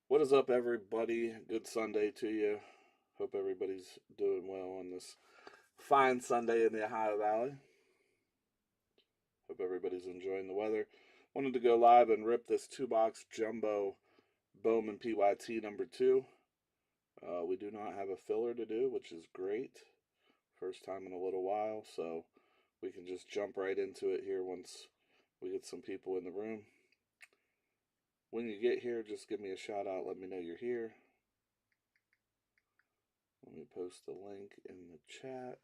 What is up, everybody? Good Sunday to you. Hope everybody's doing well on this fine Sunday in the Ohio Valley. Hope everybody's enjoying the weather. Wanted to go live and rip this two-box jumbo Bowman PYT number 2. We do not have a filler to do, which is great. First time in a little while, so we can just jump right into it here once we get some people in the room. When you get here, just give me a shout out. Let me know you're here. Let me post the link in the chat.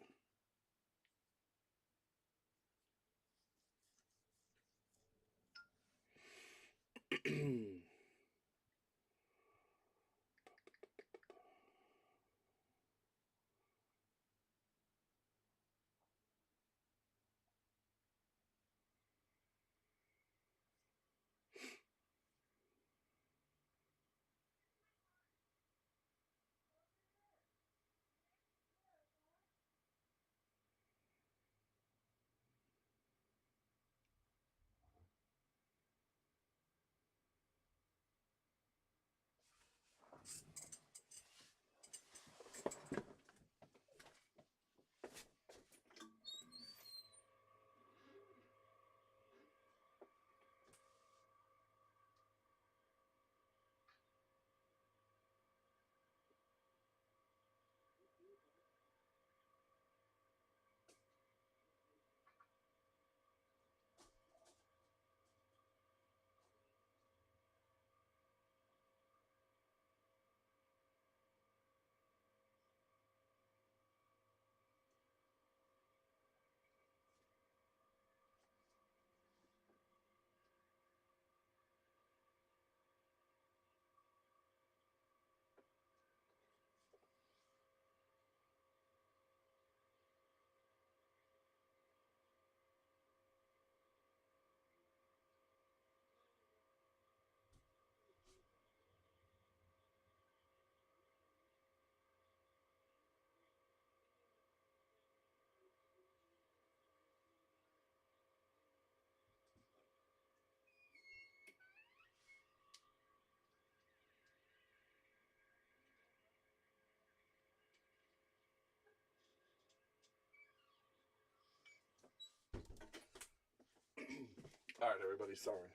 All right, everybody, sorry.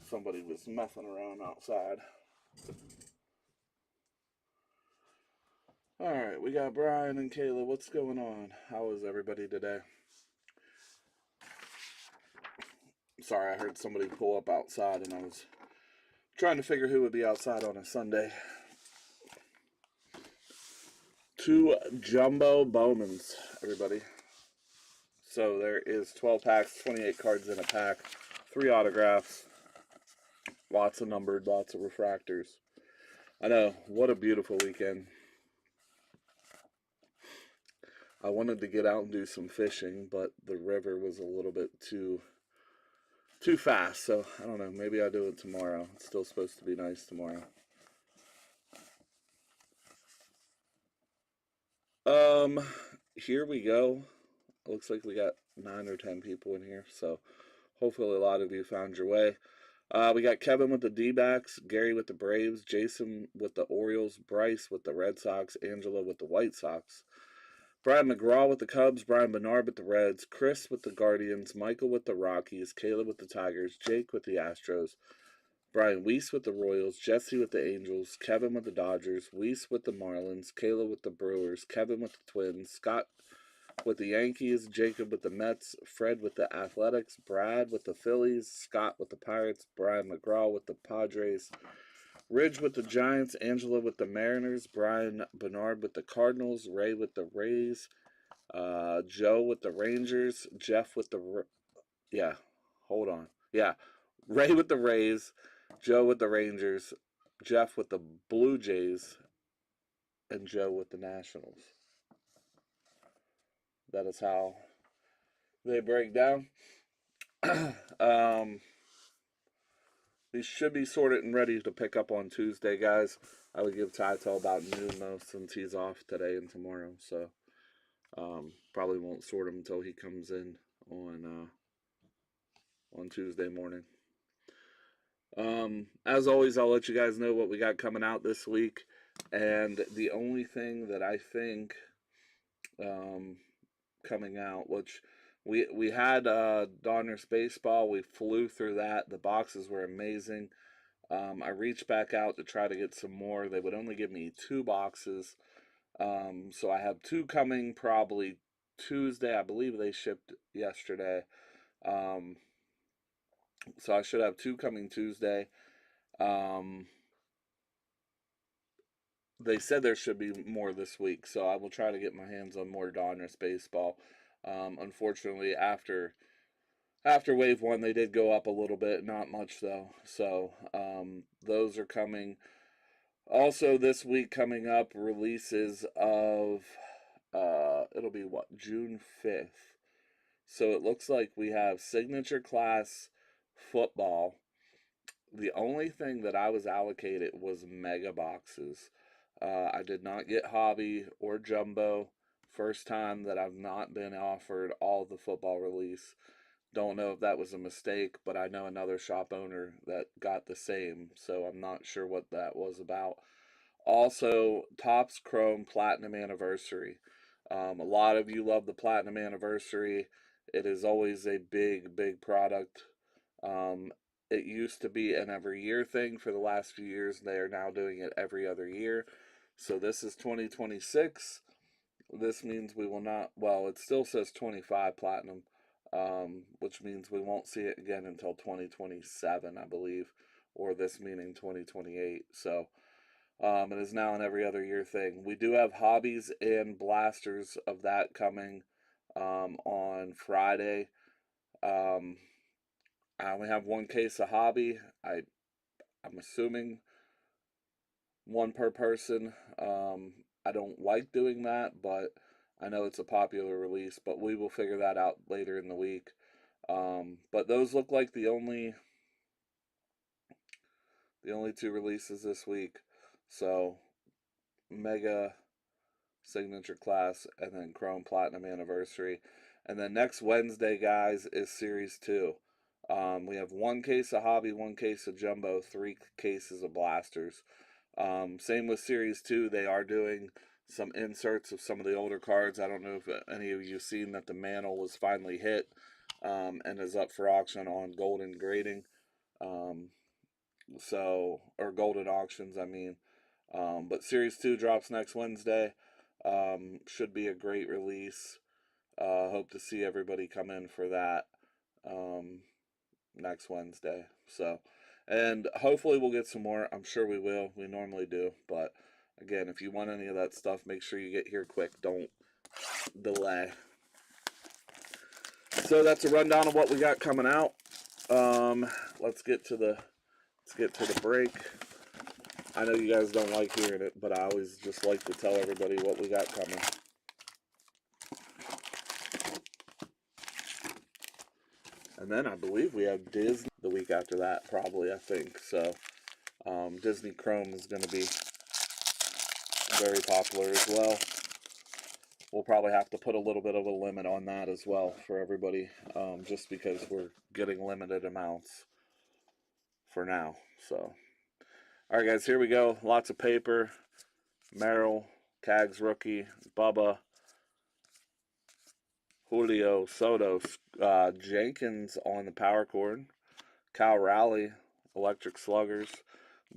Somebody was messing around outside. All right, we got Brian and Kayla. What's going on? How is everybody today? Sorry, I heard somebody pull up outside and I was trying to figure who would be outside on a Sunday. 2 jumbo Bowmans, everybody. So there is 12 packs, 28 cards in a pack, 3 autographs, lots of numbered, lots of refractors. I know, what a beautiful weekend. I wanted to get out and do some fishing, but the river was a little bit too fast, so I don't know, maybe I'll do it tomorrow. It's still supposed to be nice tomorrow. Here we go. Looks like we got 9 or 10 people in here, so hopefully a lot of you found your way. We got Kevin with the D-backs, Gary with the Braves, Jason with the Orioles, Bryce with the Red Sox, Angela with the White Sox, Brian McGraw with the Cubs, Brian Bernard with the Reds, Chris with the Guardians, Michael with the Rockies, Caleb with the Tigers, Jake with the Astros, Brian Weiss with the Royals, Jesse with the Angels, Kevin with the Dodgers, Weiss with the Marlins, Caleb with the Brewers, Kevin with the Twins, Scott with the Yankees, Jacob with the Mets, Fred with the Athletics, Brad with the Phillies, Scott with the Pirates, Brian McGraw with the Padres, Ridge with the Giants, Angela with the Mariners, Brian Bernard with the Cardinals, Ray with the Rays, Joe with the Rangers, Jeff with the... Yeah, hold on. Yeah, Ray with the Rays, Joe with the Rangers, Jeff with the Blue Jays, and Joe with the Nationals. That is how they break down. These should be sorted and ready to pick up on Tuesday, guys. I would give Ty till about noon, though, since he's off today and tomorrow. So probably won't sort him until he comes in on on Tuesday morning. As always, I'll let you guys know what we got coming out this week. And the only thing that I think um, coming out, which we had Donruss Baseball, we flew through that. The boxes were amazing. I reached back out to try to get some more. They would only give me 2 boxes. So I have 2 coming probably Tuesday. I believe they shipped yesterday. So I should have 2 coming Tuesday. They said there should be more this week, so I will try to get my hands on more Donruss Baseball. Unfortunately, after Wave 1, they did go up a little bit, not much though. So those are coming. Also, this week coming up, releases of it'll be what, June 5th. So it looks like we have Signature Class Football. The only thing that I was allocated was mega boxes. I did not get hobby or jumbo. First time that I've not been offered all the football release. Don't know if that was a mistake, but I know another shop owner that got the same, so I'm not sure what that was about. Also, Topps Chrome Platinum Anniversary. A lot of you love the Platinum Anniversary. It is always a big, big product. It used to be an every year thing for the last few years. They are now doing it every other year. So this is 2026. This means we will not, well, it still says 25 Platinum, which means we won't see it again until 2027, I believe, or this meaning 2028. So it is now an every other year thing. We do have hobbies and blasters of that coming on Friday. I only have 1 case of hobby. I'm assuming 1 per person. I don't like doing that, but I know it's a popular release, but we will figure that out later in the week. But those look like the only 2 releases this week. So Mega Signature Class and then Chrome Platinum Anniversary. And then next Wednesday, guys, is Series 2. We have 1 case of hobby, 1 case of jumbo, 3 cases of blasters. Same with Series 2. They are doing some inserts of some of the older cards. I don't know if any of you have seen that the Mantle was finally hit and is up for auction on Golden Grading. Or Golden Auctions, I mean. But Series 2 drops next Wednesday. Should be a great release. Hope to see everybody come in for that next Wednesday. So, and hopefully we'll get some more. I'm sure we will. We normally do. But again, if you want any of that stuff, make sure you get here quick. Don't delay. So that's a rundown of what we got coming out. Let's get to the break. I know you guys don't like hearing it, but I always just like to tell everybody what we got coming. And then I believe we have Disney the week after that, probably, I think. So Disney Chrome is going to be very popular as well. We'll probably have to put a little bit of a limit on that as well for everybody, just because we're getting limited amounts for now. So, all right, guys, here we go. Lots of paper. Merrill, Cags rookie, Bubba, Julio, Soto, Jenkins on the power cord, Cal Raleigh, Electric Sluggers,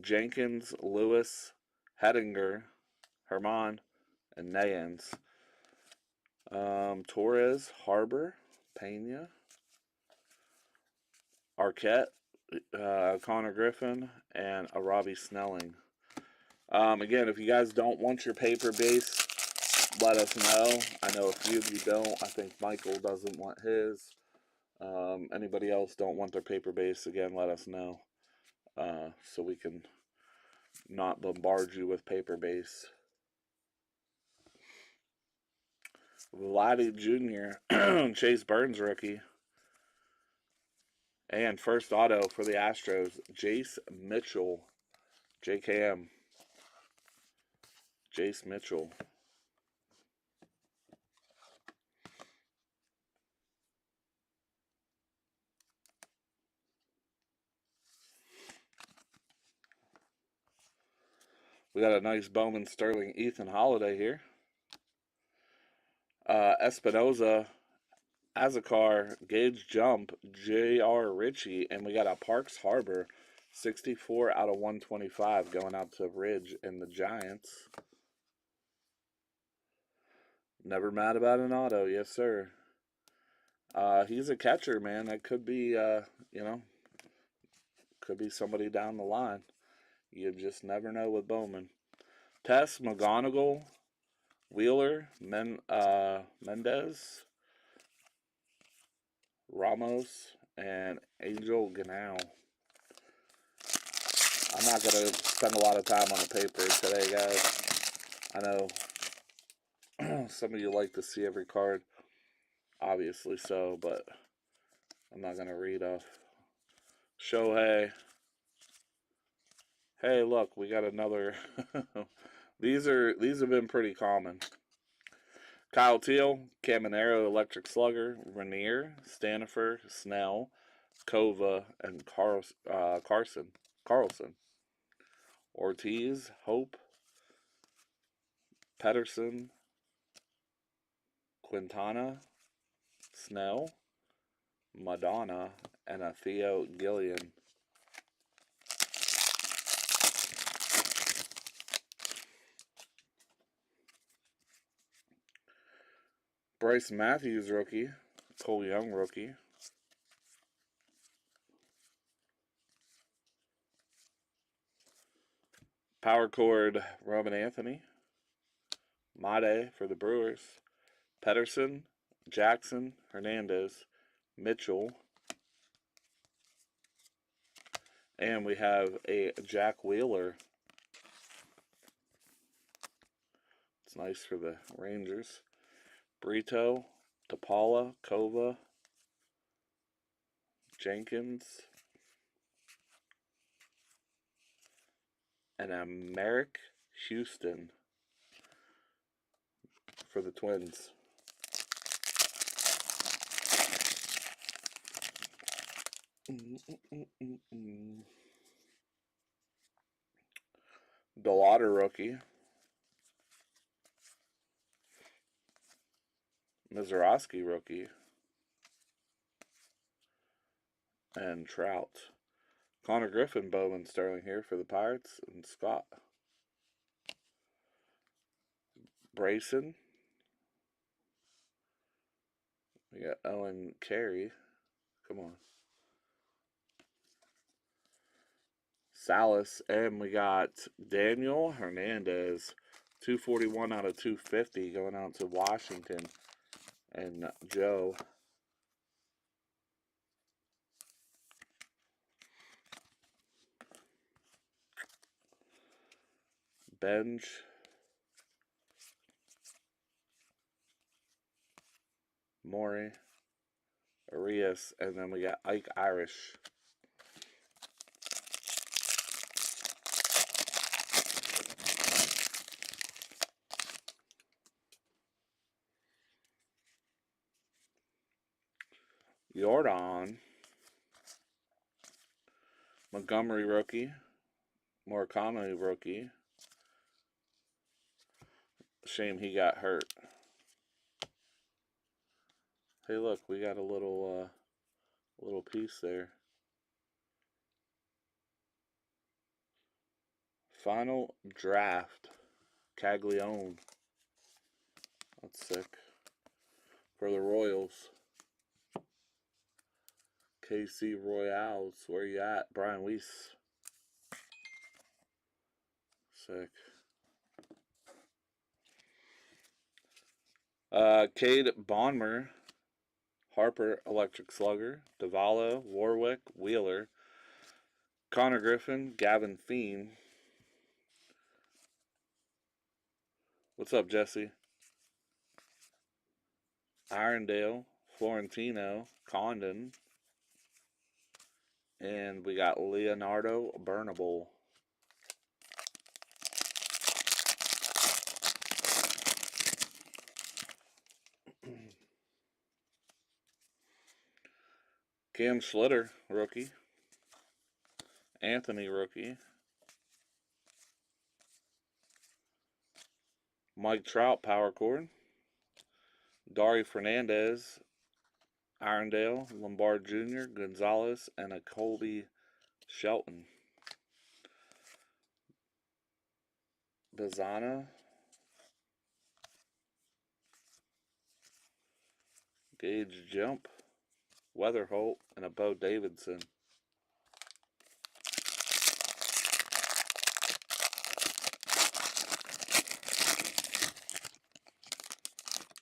Jenkins, Lewis, Hedinger, Herman, and Nayans. Torres, Harbor, Pena, Arquette, Connor Griffin, and Arabi Snelling. Again, if you guys don't want your paper base, let us know. I know a few of you don't. I think Michael doesn't want his. Anybody else don't want their paper base, again, let us know. So we can not bombard you with paper base. Vladdy Jr., Chase Burns rookie. And first auto for the Astros, Jace Mitchell, JKM. Jace Mitchell. We got a nice Bowman Sterling Ethan Holiday here. Espinoza, Azakar, Gage Jump, J.R. Ritchie, and we got a Parks Harbor 64 out of 125 going out to Ridge and the Giants. Never mad about an auto, yes sir. He's a catcher, man. That could be, could be somebody down the line. You just never know with Bowman. Tess, McGonigal, Wheeler, Mendez, Ramos, and Angel Ganau. I'm not going to spend a lot of time on the paper today, guys. I know some of you like to see every card, obviously so, but I'm not going to read off. Shohei. Hey, look, we got another. These have been pretty common. Kyle Teal, Caminero, Electric Slugger, Rainier, Stanifer, Snell, Kova, and Carlson. Ortiz, Hope, Pedersen, Quintana, Snell, Madonna, and a Theo Gillian. Bryce Matthews, rookie. Cole Young, rookie. Power Chord, Roman Anthony. Made for the Brewers. Pedersen, Jackson, Hernandez, Mitchell. And we have a Jack Wheeler. It's nice for the Rangers. Brito, Tapala, Kova, Jenkins, and a Merrick Houston for the Twins. Delauder, rookie. Mizorowski, rookie. And Trout. Connor Griffin, Bowman Sterling here for the Pirates, and Scott. Brayson. We got Owen Carey. Come on. Salas. And we got Daniel Hernandez. 241 out of 250 going out to Washington. And Joe. Benj. Maury. Arias. And then we got Ike Irish. Jordan. Montgomery, rookie. Murakami, rookie. Shame he got hurt. Hey, look, we got a little piece there. Final draft. Caglione. That's sick. For the Royals. KC Royals. Where you at? Brian Weiss. Sick. Cade Bonmer. Harper, Electric Slugger. Davalo, Warwick, Wheeler. Connor Griffin, Gavin Fiend. What's up, Jesse? Irondale, Florentino, Condon. And we got Leonardo Bernable. Cam Schlitter, rookie. Anthony, rookie. Mike Trout, power cord. Dari Fernandez, Irondale, Lombard Jr., Gonzalez, and a Colby Shelton. Bazana, Gage Jump, Weatherholt, and a Bo Davidson.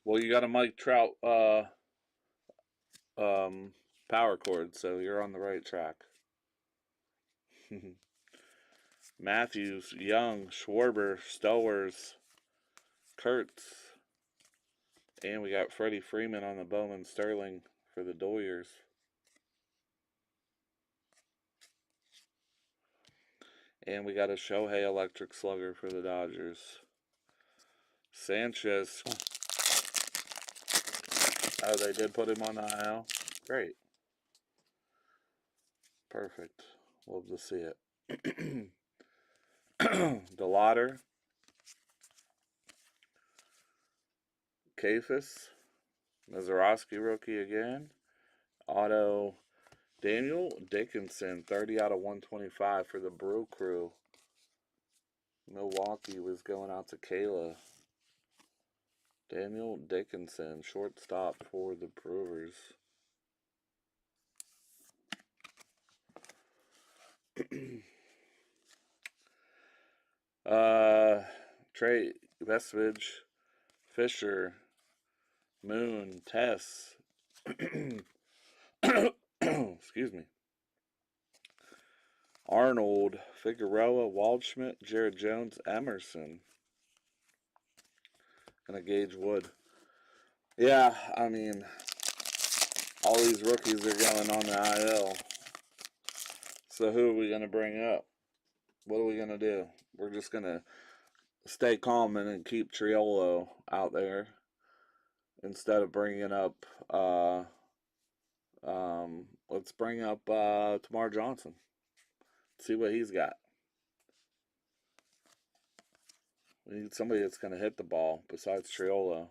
Well, you got a Mike Trout power cord, so you're on the right track. Matthews, Young, Schwarber, Stowers, Kurtz, and we got Freddie Freeman on the Bowman Sterling for the Doyers. And we got a Shohei Electric Slugger for the Dodgers. Sanchez. Oh, they did put him on the IL? Great. Perfect. Love to see it. DeLauder. Kafis. Mazeroski rookie again. Auto Daniel Dickinson, 30 out of 125 for the Brew Crew. Milwaukee was going out to Kayla. Daniel Dickinson, shortstop for the Brewers. Trey Vesvich, Fisher, Moon, Tess. Excuse me. Arnold, Figueroa, Waldschmidt, Jared Jones, Emerson, and a Gage Wood. Yeah, I mean, all these rookies are going on the IL. So who are we going to bring up? What are we going to do? We're just going to stay calm and keep Triolo out there instead of bringing up, let's bring up Tamar Johnson. See what he's got. We need somebody that's going to hit the ball besides Triolo.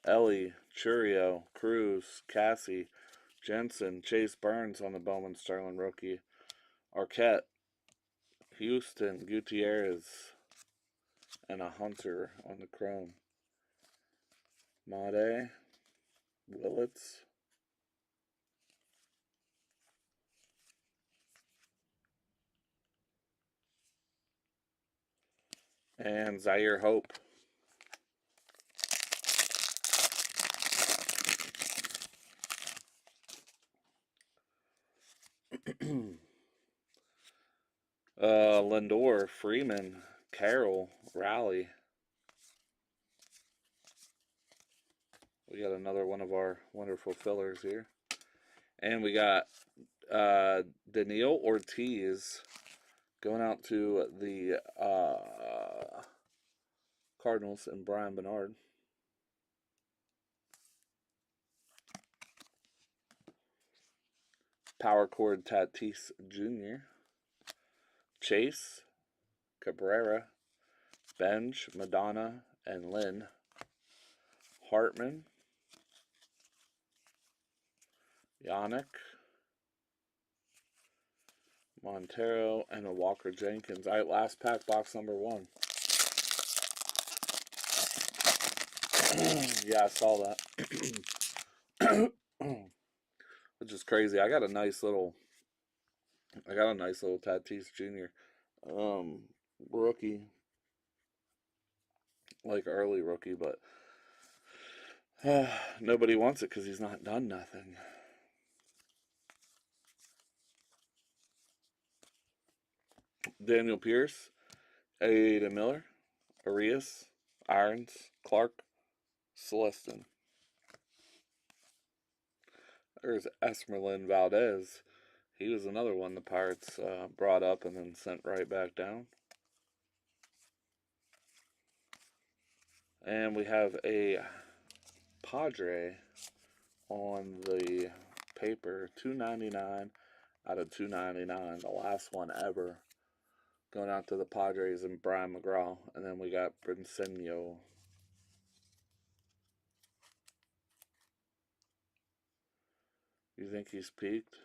Ellie, Churio, Cruz, Cassie, Jensen, Chase Burns on the Bowman Sterling rookie. Arquette, Houston, Gutierrez, and a Hunter on the Chrome. Made, Willits, and Zaire Hope. Lindor, Freeman, Carroll, Raleigh. We got another one of our wonderful fillers here. And we got Daniil Ortiz going out to the Cardinals and Brian Bernard. Power cord Tatis Jr. Chase, Cabrera, Benj, Madonna, and Lynn. Hartman, Yannick, Montero, and a Walker Jenkins. All right, last pack, box number 1. Yeah, I saw that. Which is crazy. I got a nice little Tatis Jr. Rookie. Like early rookie, but nobody wants it because he's not done nothing. Daniel Pierce, Ada Miller, Arias, Irons, Clark, Celestin. There's Esmeralyn Valdez. He was another one the Pirates brought up and then sent right back down. And we have a Padre on the paper, $2.99 out of $2.99, the last one ever. Going out to the Padres and Brian McGraw. And then we got Brinsenio. You think he's peaked?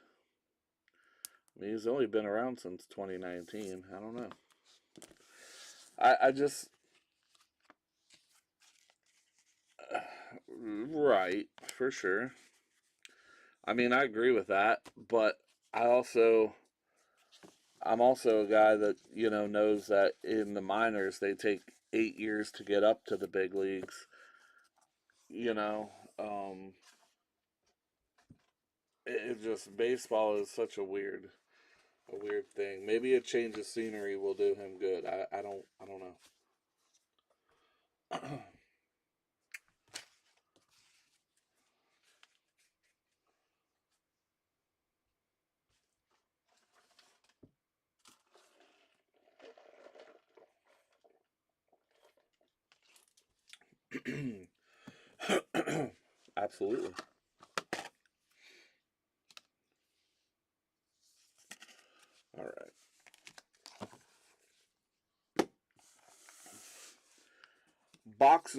I mean, he's only been around since 2019. I don't know. I just right, for sure. I mean, I agree with that, but I also I'm also a guy that, knows that in the minors they take 8 years to get up to the big leagues. You know, um, it just baseball is such a weird thing. Maybe a change of scenery will do him good. I don't know. Absolutely. All right. Box.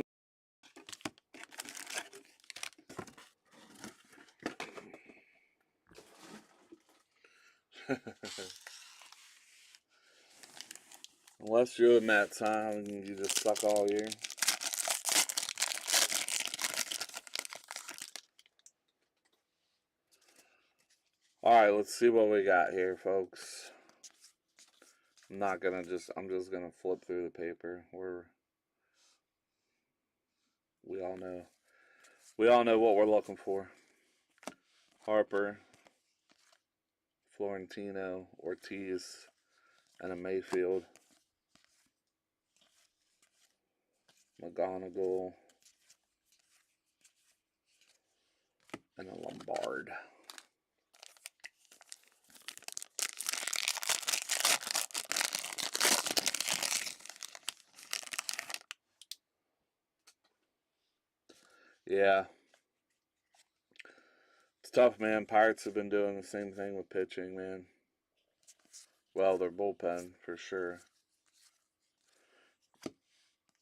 Unless you're a Mets, huh? And you just suck all year. All right, let's see what we got here, folks. I'm just gonna flip through the paper. We all know. We all know what we're looking for. Harper, Florentino, Ortiz, and a Mayfield. McGonigal, and a Lombard. Yeah. It's tough, man. Pirates have been doing the same thing with pitching, man. Well, their bullpen, for sure.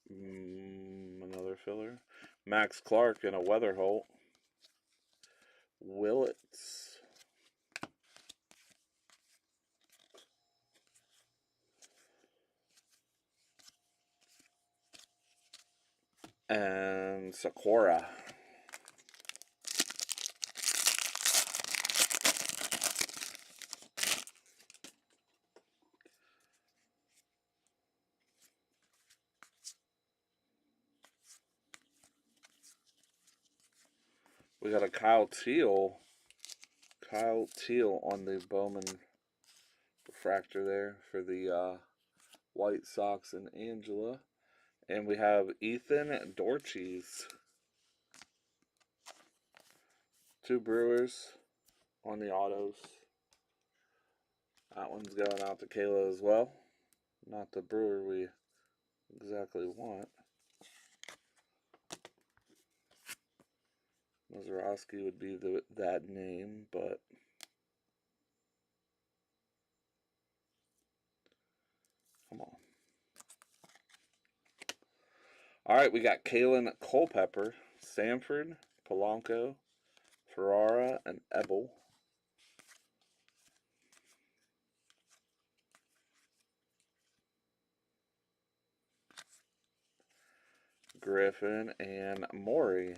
Another filler. Max Clark and a Weatherholt. Willits. And Sakura. We got a Kyle Teal. Kyle Teal on the Bowman refractor there for the White Sox and Angela. And we have Ethan Dorches. 2 Brewers on the autos. That one's going out to Kayla as well. Not the Brewer we exactly want. Mazeroski would be that name, but come on. All right, we got Kalen Culpepper, Sanford, Polanco, Ferrara, and Ebel. Griffin and Maury.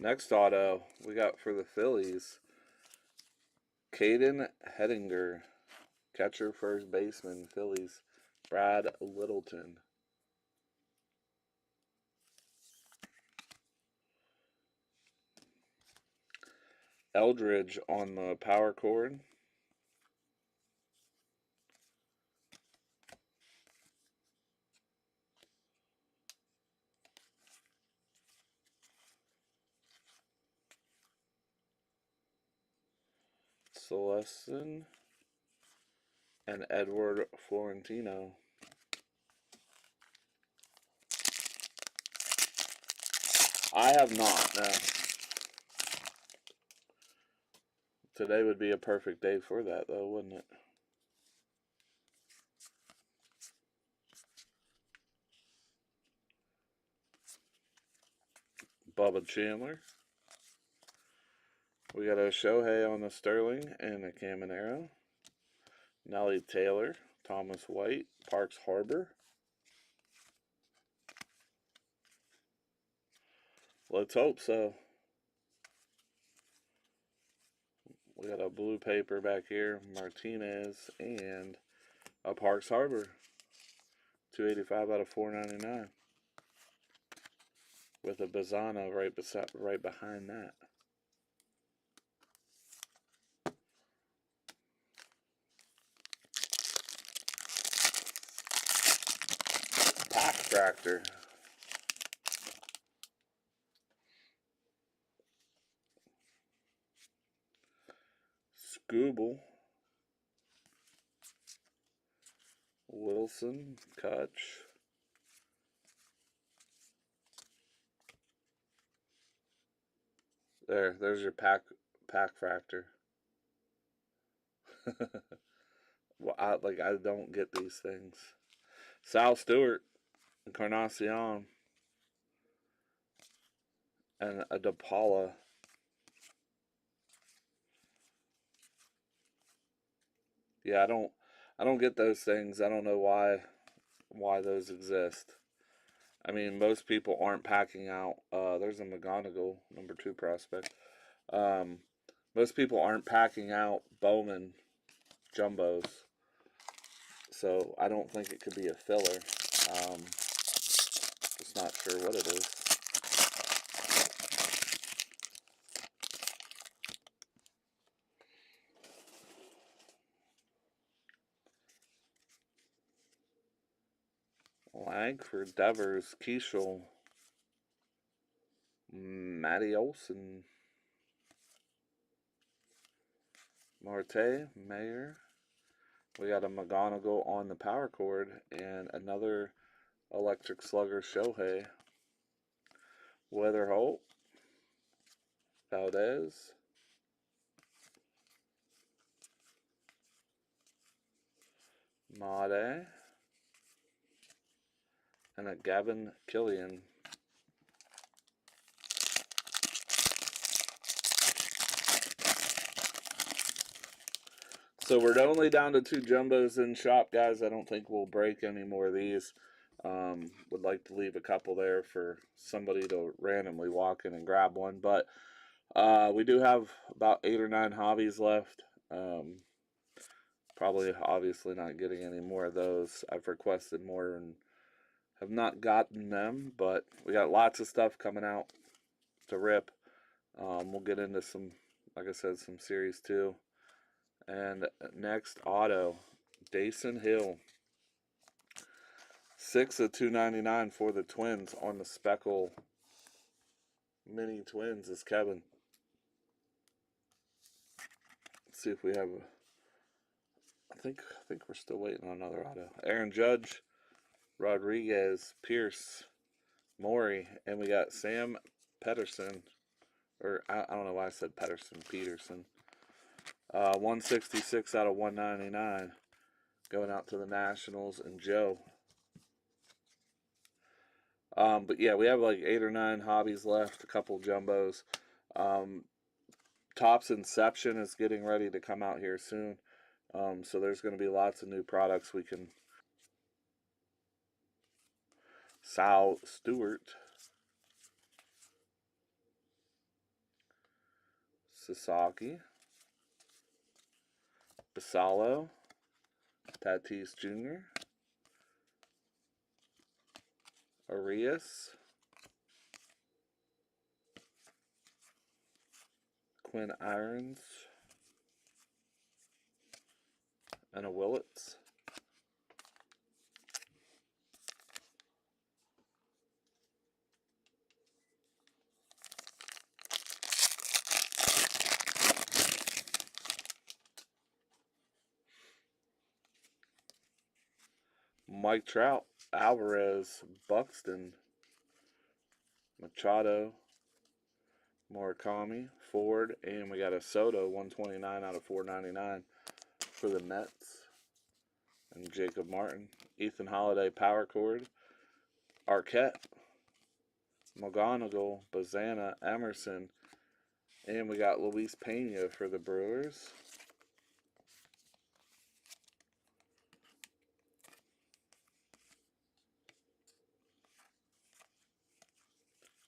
Next auto we got for the Phillies, Caden Hettinger, catcher, first baseman, Phillies, Brad Littleton. Eldridge on the power cord. Celestin and Edward Florentino. I have not, no. Today would be a perfect day for that, though, wouldn't it? Bubba Chandler. We got a Shohei on the Sterling and a Caminero. Nelly Taylor, Thomas White, Parks Harbor. Let's hope so. We got a blue paper back here, Martinez, and a Parks Harbor. 285 out of 499. With a Bazana right behind that. Pack Fractor. Scooble. Wilson. Kutch. There's your pack fractor. Well, I don't get these things. Sal Stewart, Encarnacion, and a DePaula. Yeah, I don't get those things. I don't know why those exist. I mean, most people aren't packing out. There's a McGonigal, number 2 prospect. Most people aren't packing out Bowman jumbos, so I don't think it could be a filler. Just not sure what it is. Langford, Devers, Keishel, Matty Olson, Marte, Mayer. We got a McGonigal on the power cord and another electric slugger Shohei. Weatherholt, Valdez, Made, and a Gavin Killian. So we're only down to 2 jumbos in shop, guys. I don't think we'll break any more of these. Would like to leave a couple there for somebody to randomly walk in and grab one. But we do have about 8 or 9 hobbies left. Probably, obviously, not getting any more of those. I've requested more and have not gotten them. But we got lots of stuff coming out to rip. We'll get into some, like I said, some Series 2. And next, auto, Dason Hill. 6 of 299 for the Twins on the Speckle Mini Twins is Kevin. Let's see if we have I think we're still waiting on another auto. Aaron Judge, Rodriguez, Pierce, Maury, and we got Sam Pedersen. Or I don't know why I said Peterson. 166 out of 199. Going out to the Nationals and Joe. But yeah, we have like 8 or 9 hobbies left, a couple jumbos. Topps Inception is getting ready to come out here soon. So there's going to be lots of new products we can. Sal Stewart. Sasaki. Basalo. Tatis Jr. Arias. Quinn Irons. And a Willits. Mike Trout, Alvarez, Buxton, Machado, Murakami, Ford, and we got a Soto 129 out of 499 for the Mets. And Jacob Martin, Ethan Holiday, Power Chord, Arquette, McGonigal, Bazana, Emerson, and we got Luis Pena for the Brewers.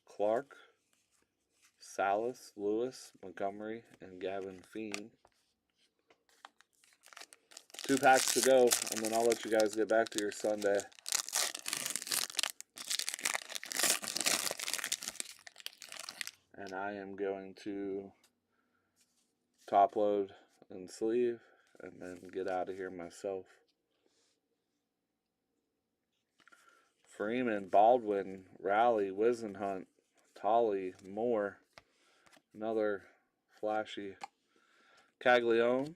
Clark, Salas, Lewis, Montgomery, and Gavin Feen. 2 packs to go, and then I'll let you guys get back to your Sunday. And I am going to top load and sleeve, and then get out of here myself. Freeman, Baldwin, Raleigh, Wisenhunt, Tolley, Moore, another flashy. Caglione,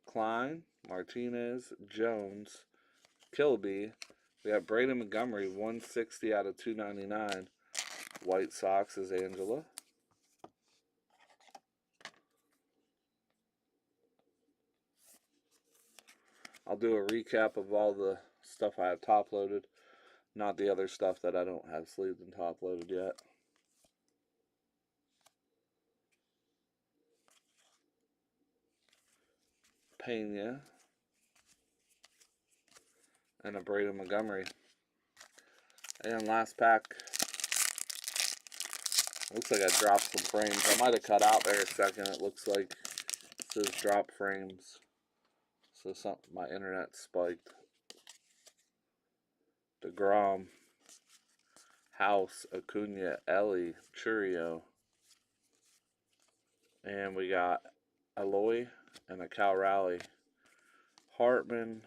Klein, Martinez, Jones, Kilby. We got Braden Montgomery, 160 out of 299. White Sox is Angela. I'll do a recap of all the stuff I have top loaded, not the other stuff that I don't have sleeved and top loaded yet. Pena and a Braden Montgomery. And last pack. Looks like I dropped some frames. I might have cut out there a second. It looks like it says drop frames. So my internet spiked. DeGrom, House, Acuna, Ellie, Churio. And we got Eloy and a Cal Raleigh. Hartman.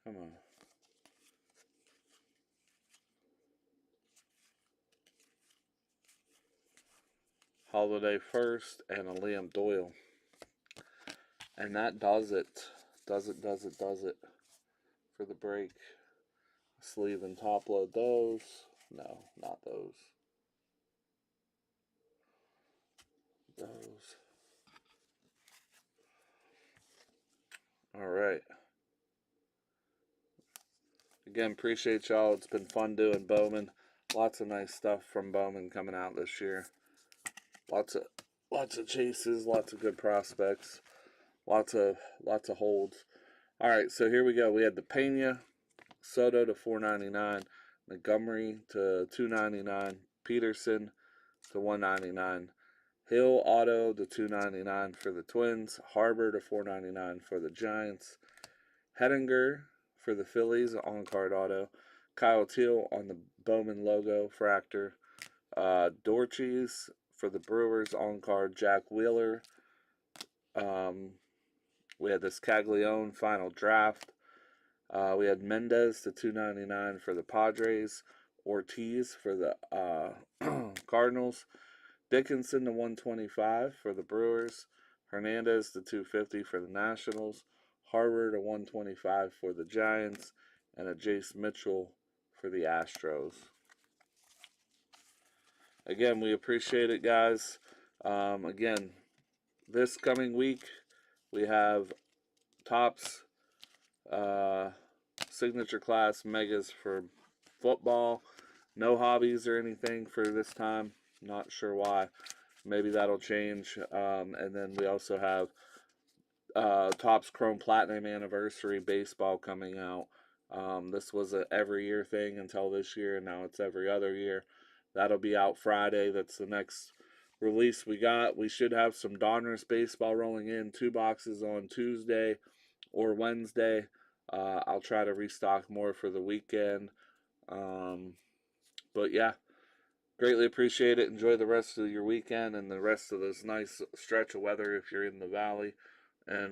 Come on. Holiday first and a Liam Doyle. And that does it. Does it for the break. Sleeve and top load those. No, not those. Those. Alright. Again, appreciate y'all. It's been fun doing Bowman. Lots of nice stuff from Bowman coming out this year. Lots of chases, lots of good prospects. Lots of holds. Alright, so here we go. We had the Pena, Soto to 499, Montgomery to 299, Peterson to 199, Hill auto to 299 for the Twins, Harbor to 499 for the Giants, Hettinger for the Phillies on-card auto, Kyle Teal on the Bowman logo fractor, Dorches for the Brewers on-card, Jack Wheeler. We had this Caglione final draft. We had Mendez to 299 for the Padres, Ortiz for the Cardinals, Dickinson to 125 for the Brewers, Hernandez to 250 for the Nationals, Harbor to 125 for the Giants, and a Jace Mitchell for the Astros. Again, we appreciate it, guys. Again, this coming week, we have Topps signature class megas for football. No hobbies or anything for this time. Not sure why. Maybe that'll change. And then we also have Topps Chrome Platinum Anniversary Baseball coming out. This was an every year thing until this year, and now it's every other year. That'll be out Friday. That's the next release we got. We should have some Donruss Baseball rolling in. 2 boxes on Tuesday or Wednesday. I'll try to restock more for the weekend. But yeah, greatly appreciate it. Enjoy the rest of your weekend and the rest of this nice stretch of weather if you're in the valley. And